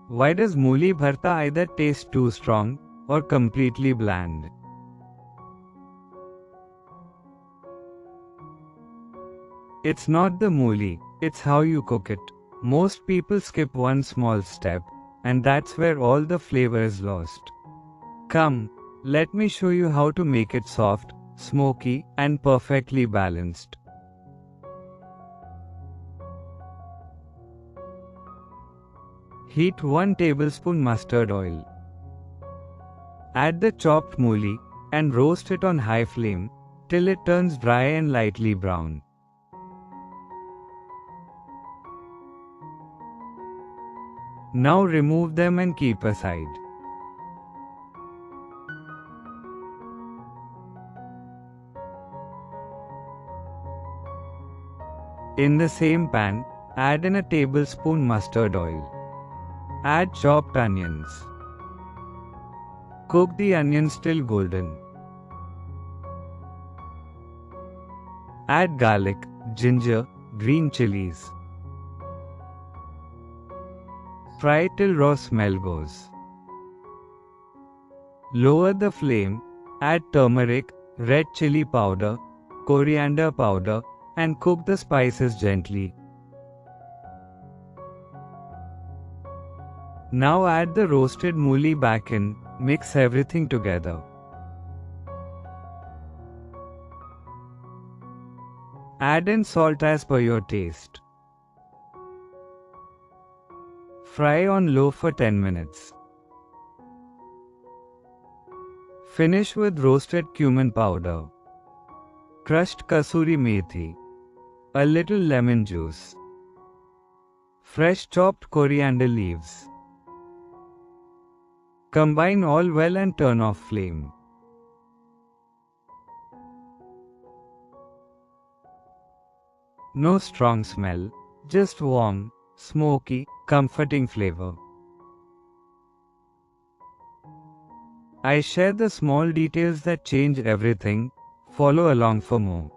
Why does Mooli Bharta either taste too strong or completely bland? It's not the mooli, it's how you cook it. Most people skip one small step, and that's where all the flavor is lost. Come, let me show you how to make it soft, smoky, and perfectly balanced. Heat 1 tablespoon mustard oil. Add the chopped mooli and roast it on high flame till it turns dry and lightly brown. Now remove them and keep aside. In the same pan, add in a tablespoon mustard oil. Add chopped onions. Cook the onions till golden. Add garlic, ginger, green chilies. Fry till raw smell goes. Lower the flame, add turmeric, red chili powder, coriander powder, and cook the spices gently. Now add the roasted mooli back in, mix everything together. Add in salt as per your taste. Fry on low for 10 minutes. Finish with roasted cumin powder, crushed kasuri methi, a little lemon juice, fresh chopped coriander leaves. Combine all well and turn off flame. No strong smell, just warm, smoky, comforting flavor. I share the small details that change everything. Follow along for more.